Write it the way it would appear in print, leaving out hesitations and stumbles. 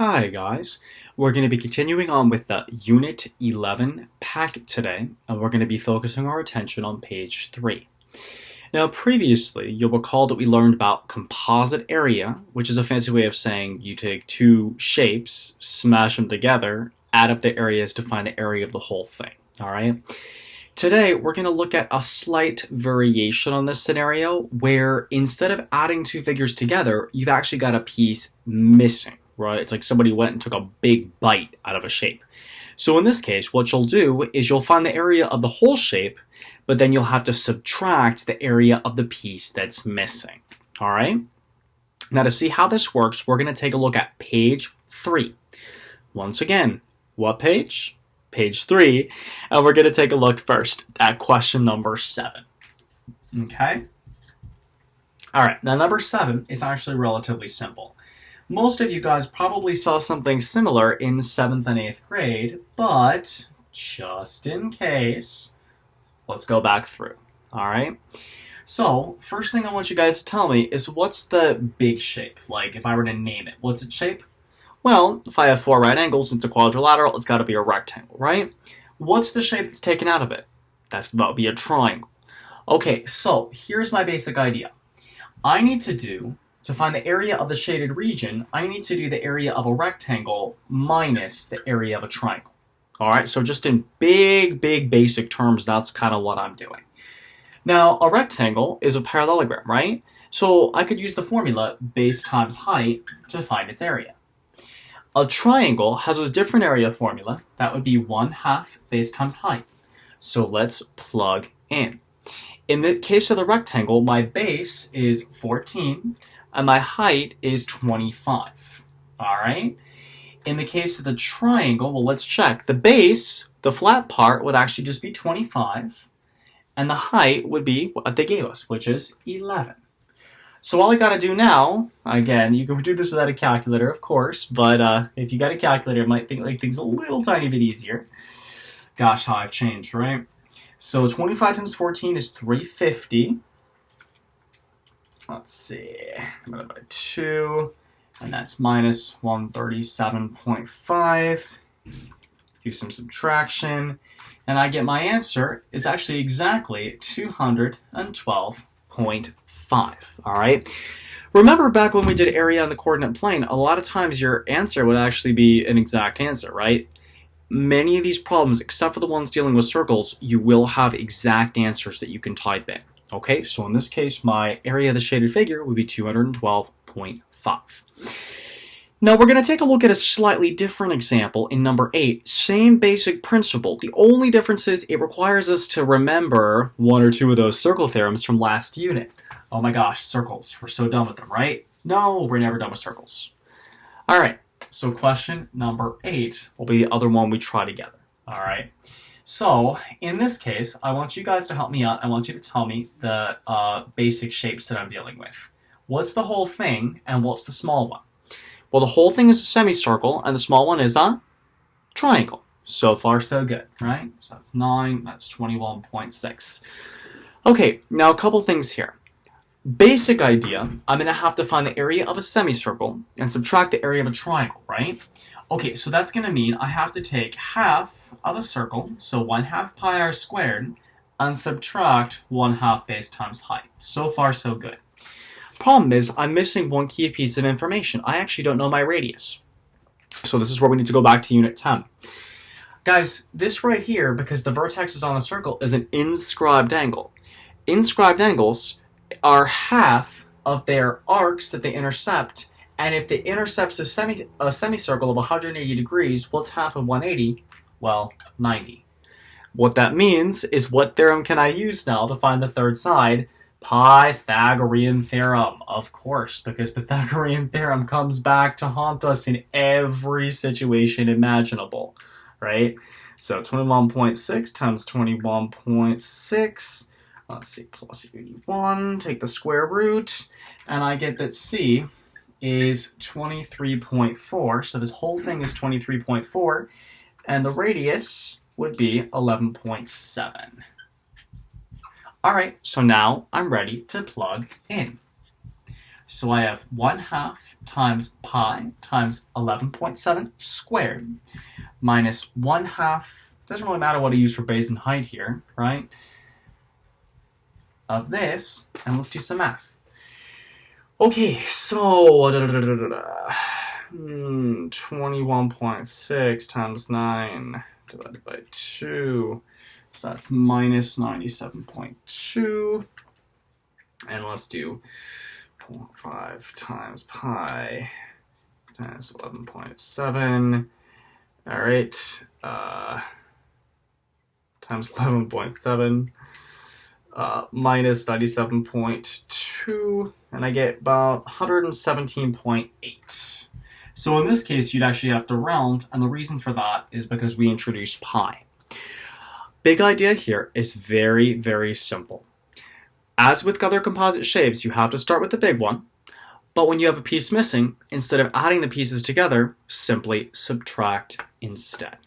Hi guys, we're going to be continuing on with the Unit 11 packet today, and we're going to be focusing our attention on page 3. Now previously, you'll recall that we learned about composite area, which is a fancy way of saying you take two shapes, smash them together, add up the areas to find the area of the whole thing, alright? Today, we're going to look at a slight variation on this scenario, where instead of adding two figures together, you've actually got a piece missing. Right? It's like somebody went and took a big bite out of a shape. So in this case, what you'll do is you'll find the area of the whole shape, but then you'll have to subtract the area of the piece that's missing. All right? Now to see how this works, we're going to take a look at page 3. Once again, what page? Page 3. And we're going to take a look first at question number 7. Okay? All right, now number 7 is actually relatively simple. Most of you guys probably saw something similar in 7th and 8th grade, but just in case, let's go back through, alright? So, first thing I want you guys to tell me is what's the big shape? Like, if I were to name it, what's its shape? Well, if I have 4 right angles, it's a quadrilateral, it's got to be a rectangle, right? What's the shape that's taken out of it? That would be a triangle. Okay, so here's my basic idea. To find the area of the shaded region, I need to do the area of a rectangle minus the area of a triangle. Alright, so just in big basic terms, that's kind of what I'm doing. Now, a rectangle is a parallelogram, right? So I could use the formula base times height to find its area. A triangle has a different area formula. That would be 1/2 base times height. So let's plug in. In the case of the rectangle, my base is 14, and my height is 25. Alright? In the case of the triangle, well, let's check. The base, the flat part, would actually just be 25, and the height would be what they gave us, which is 11. So all I gotta do now, again, you can do this without a calculator, of course, but if you got a calculator, it might make things a little tiny bit easier. Gosh, how I've changed, right? So 25 times 14 is 350. Let's see, divided by 2, and that's minus 137.5. Do some subtraction, and I get my answer is actually exactly 212.5. All right. Remember back when we did area on the coordinate plane, a lot of times your answer would actually be an exact answer, right? Many of these problems, except for the ones dealing with circles, you will have exact answers that you can type in. Okay, so in this case, my area of the shaded figure would be 212.5. Now we're going to take a look at a slightly different example in number 8. Same basic principle. The only difference is it requires us to remember one or two of those circle theorems from last unit. Oh my gosh, circles. We're so done with them, right? No, we're never done with circles. All right, so question number 8 will be the other one we try together. All right. So, in this case, I want you guys to help me out. I want you to tell me the basic shapes that I'm dealing with. What's the whole thing, and what's the small one? Well, the whole thing is a semicircle, and the small one is a triangle. So far, so good, right? So that's 9, that's 21.6. Okay, now a couple things here. Basic idea, I'm going to have to find the area of a semicircle and subtract the area of a triangle, right? Okay, so that's going to mean I have to take half of a circle, so 1/2 pi r squared, and subtract 1/2 base times height. So far, so good. Problem is, I'm missing one key piece of information. I actually don't know my radius. So this is where we need to go back to Unit 10. Guys, this right here, because the vertex is on the circle, is an inscribed angle. Inscribed angles are half of their arcs that they intercept. And if it intercepts a semicircle of 180 degrees, what's half of 180? Well, 90. What that means is what theorem can I use now to find the third side? Pythagorean theorem, of course, because Pythagorean theorem comes back to haunt us in every situation imaginable, right? So 21.6 times 21.6, let's see, plus 81, take the square root, and I get that C is 23.4, so this whole thing is 23.4, and the radius would be 11.7. Alright, so now I'm ready to plug in. So I have 1/2 times pi times 11.7 squared minus 1/2, doesn't really matter what I use for base and height here, right, of this, and let's do some math. Okay, so 21.6 times 9 divided by 2, so that's minus 97.2, and let's do 0.5 times pi times 11.7, all right, times 11.7, minus 97.2, and I get about 117.8. So in this case, you'd actually have to round, and the reason for that is because we introduced pi. Big idea here is very, very simple. As with other composite shapes, you have to start with the big one, but when you have a piece missing, instead of adding the pieces together, simply subtract instead.